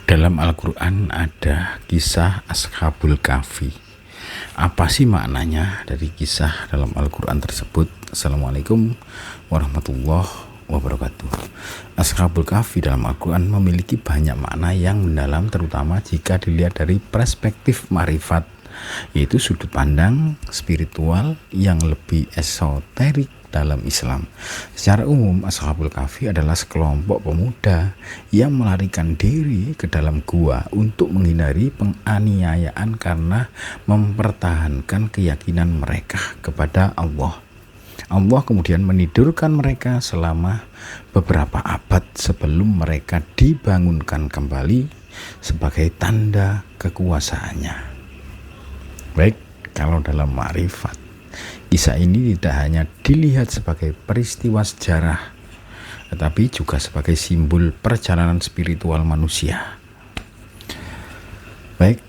Dalam Al-Quran ada kisah Ashabul Kahfi. Apa sih maknanya dari kisah dalam Al-Quran tersebut? Assalamualaikum warahmatullahi wabarakatuh. Ashabul Kahfi dalam Al-Quran memiliki banyak makna yang mendalam, terutama jika dilihat dari perspektif ma'rifat, yaitu sudut pandang spiritual yang lebih esoterik dalam Islam. Secara umum, Ashabul Kahfi adalah sekelompok pemuda yang melarikan diri ke dalam gua untuk menghindari penganiayaan karena mempertahankan keyakinan mereka kepada Allah. Allah kemudian menidurkan mereka selama beberapa abad sebelum mereka dibangunkan kembali sebagai tanda kekuasaannya. Baik, kalau dalam ma'rifat, kisah ini tidak hanya dilihat sebagai peristiwa sejarah, tetapi juga sebagai simbol perjalanan spiritual manusia. Baik,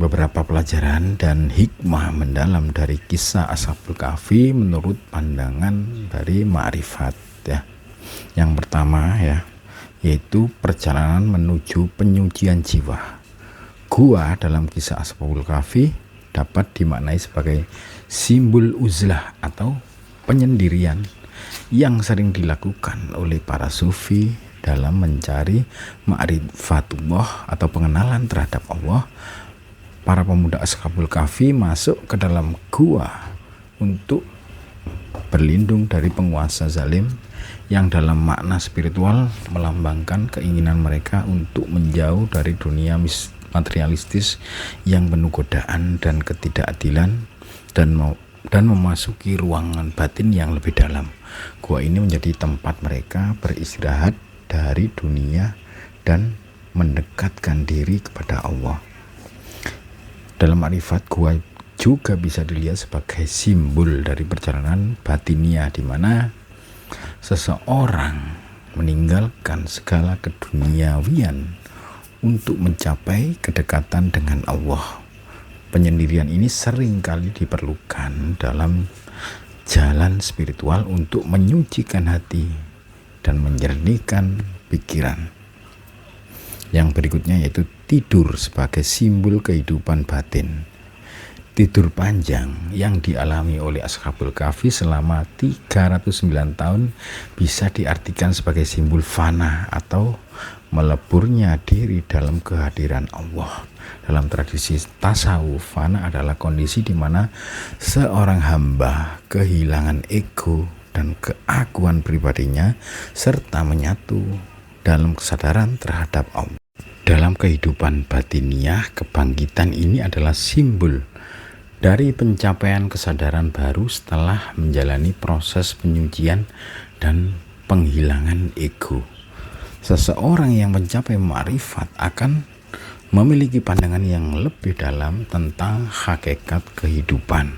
beberapa pelajaran dan hikmah mendalam dari kisah Ashabul Kahfi menurut pandangan dari ma'rifat ya. Yang pertama yaitu perjalanan menuju penyucian jiwa. Gua dalam kisah Ashabul Kahfi dapat dimaknai sebagai simbol uzlah atau penyendirian yang sering dilakukan oleh para sufi dalam mencari ma'rifatullah atau pengenalan terhadap Allah. Para pemuda Ashabul Kahfi masuk ke dalam gua untuk berlindung dari penguasa zalim yang dalam makna spiritual melambangkan keinginan mereka untuk menjauh dari dunia materialistis yang penuh godaan dan ketidakadilan dan memasuki ruangan batin yang lebih dalam. Gua ini menjadi tempat mereka beristirahat dari dunia dan mendekatkan diri kepada Allah. Dalam ma'rifat, gua juga bisa dilihat sebagai simbol dari perjalanan batinia, di mana seseorang meninggalkan segala keduniawian untuk mencapai kedekatan dengan Allah. Penyendirian ini sering kali diperlukan dalam jalan spiritual untuk menyucikan hati dan menjernihkan pikiran. Yang berikutnya yaitu tidur sebagai simbol kehidupan batin. Tidur panjang yang dialami oleh Ashabul Kahfi selama 309 tahun bisa diartikan sebagai simbol fana atau meleburnya diri dalam kehadiran Allah. Dalam tradisi tasawuf, fana adalah kondisi di mana seorang hamba kehilangan ego dan keakuan pribadinya serta menyatu dalam kesadaran terhadap Allah. Dalam kehidupan batiniah, kebangkitan ini adalah simbol dari pencapaian kesadaran baru setelah menjalani proses penyucian dan penghilangan ego. Seseorang yang mencapai ma'rifat akan memiliki pandangan yang lebih dalam tentang hakikat kehidupan.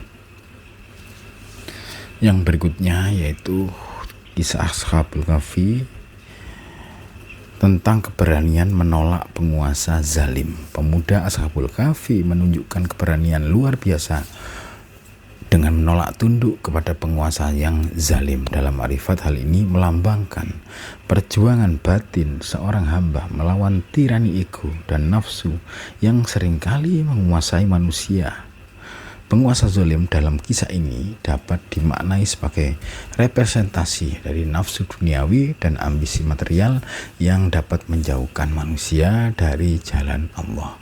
Yang berikutnya yaitu kisah Ashabul Kahfi tentang keberanian menolak penguasa zalim. Pemuda Ashabul Kahfi menunjukkan keberanian luar biasa dengan menolak tunduk kepada penguasa yang zalim. Dalam ma'rifat, hal ini melambangkan perjuangan batin seorang hamba melawan tirani ego dan nafsu yang seringkali menguasai manusia. Penguasa zalim dalam kisah ini dapat dimaknai sebagai representasi dari nafsu duniawi dan ambisi material yang dapat menjauhkan manusia dari jalan Allah.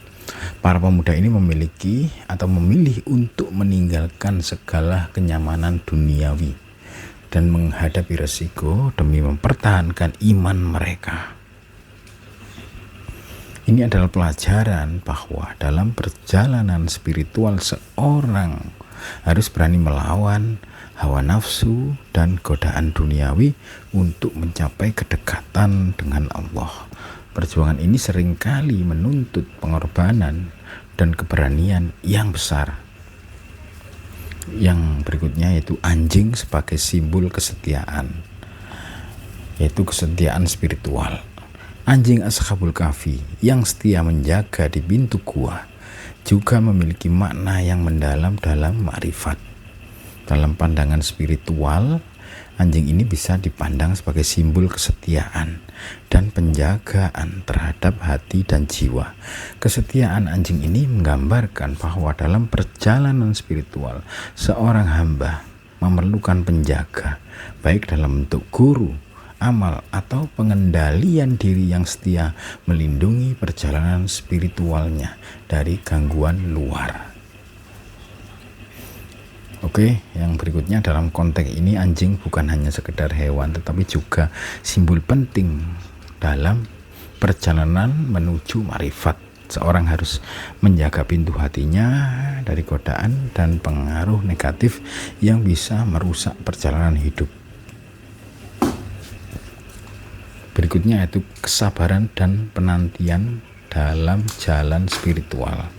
Para pemuda ini memilih untuk meninggalkan segala kenyamanan duniawi dan menghadapi resiko demi mempertahankan iman mereka. Ini adalah pelajaran bahwa dalam perjalanan spiritual seorang harus berani melawan hawa nafsu dan godaan duniawi untuk mencapai kedekatan dengan Allah. Perjuangan ini seringkali menuntut pengorbanan dan keberanian yang besar. Yang berikutnya yaitu anjing sebagai simbol kesetiaan, yaitu kesetiaan spiritual. Anjing Ashabul Kahfi yang setia menjaga di pintu gua juga memiliki makna yang mendalam dalam ma'rifat. Dalam pandangan spiritual, Anjing ini bisa dipandang sebagai simbol kesetiaan dan penjagaan terhadap hati dan jiwa. Kesetiaan anjing ini menggambarkan bahwa dalam perjalanan spiritual, seorang hamba memerlukan penjaga, baik dalam bentuk guru, amal, atau pengendalian diri yang setia melindungi perjalanan spiritualnya dari gangguan luar. Oke, yang berikutnya dalam konteks ini anjing bukan hanya sekedar hewan tetapi juga simbol penting dalam perjalanan menuju marifat. Seorang harus menjaga pintu hatinya dari godaan dan pengaruh negatif yang bisa merusak perjalanan hidup. Berikutnya yaitu kesabaran dan penantian dalam jalan spiritual.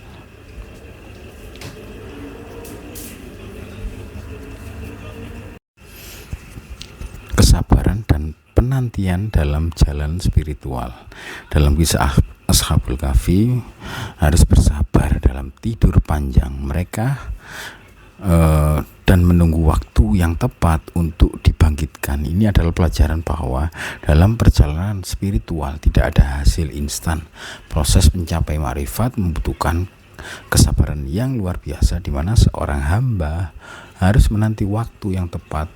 Kesabaran dan penantian dalam jalan spiritual. Dalam kisah Ashabul Kahfi, harus bersabar dalam tidur panjang mereka dan menunggu waktu yang tepat untuk dibangkitkan. Ini adalah pelajaran bahwa dalam perjalanan spiritual tidak ada hasil instan. Proses mencapai marifat membutuhkan kesabaran yang luar biasa, di mana seorang hamba harus menanti waktu yang tepat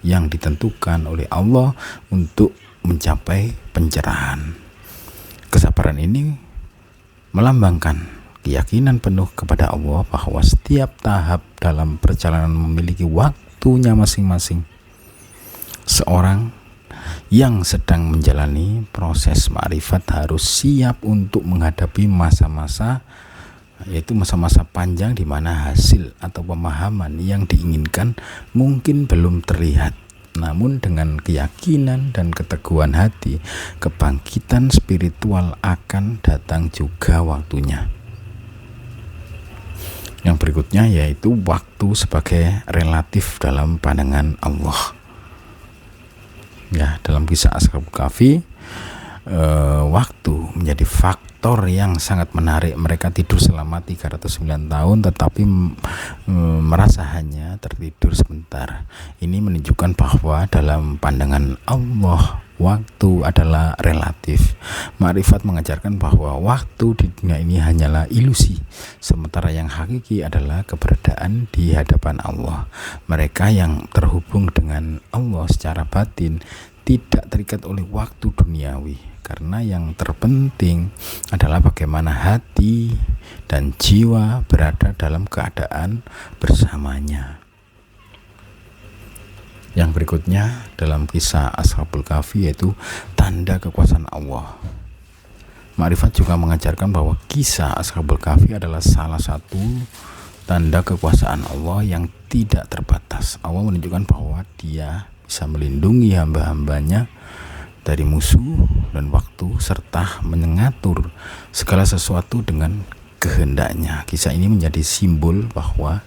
yang ditentukan oleh Allah untuk mencapai pencerahan. Kesabaran ini melambangkan keyakinan penuh kepada Allah bahwa setiap tahap dalam perjalanan memiliki waktunya masing-masing. Seorang yang sedang menjalani proses ma'rifat harus siap untuk menghadapi masa-masa, yaitu masa-masa panjang di mana hasil atau pemahaman yang diinginkan mungkin belum terlihat. Namun dengan keyakinan dan keteguhan hati, kebangkitan spiritual akan datang juga waktunya. Yang berikutnya yaitu waktu sebagai relatif dalam pandangan Allah. Ya, dalam kisah Ashabul Kahfi, waktu menjadi faktor yang sangat menarik. Mereka tidur selama 309 tahun tetapi merasa hanya tertidur sebentar. Ini menunjukkan bahwa dalam pandangan Allah, waktu adalah relatif. Ma'rifat mengajarkan bahwa waktu di dunia ini hanyalah ilusi, sementara yang hakiki adalah keberadaan di hadapan Allah. Mereka yang terhubung dengan Allah secara batin tidak terikat oleh waktu duniawi, karena yang terpenting adalah bagaimana hati dan jiwa berada dalam keadaan bersamanya. Yang berikutnya dalam kisah Ashabul Kahfi yaitu tanda kekuasaan Allah. Ma'rifat juga mengajarkan bahwa kisah Ashabul Kahfi adalah salah satu tanda kekuasaan Allah yang tidak terbatas. Allah menunjukkan bahwa Dia bisa melindungi hamba-hambanya dari musuh dan waktu, serta mengatur segala sesuatu dengan kehendaknya. Kisah ini menjadi simbol bahwa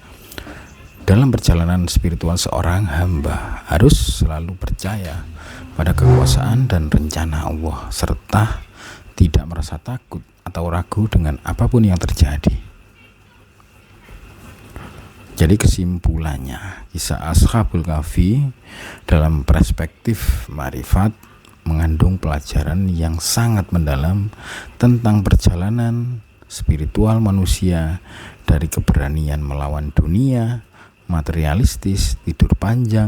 dalam perjalanan spiritual seorang hamba harus selalu percaya pada kekuasaan dan rencana Allah, serta tidak merasa takut atau ragu dengan apapun yang terjadi. Jadi kesimpulannya, kisah Ashabul Kahfi dalam perspektif ma'rifat mengandung pelajaran yang sangat mendalam tentang perjalanan spiritual manusia dari keberanian melawan dunia materialistis, tidur panjang,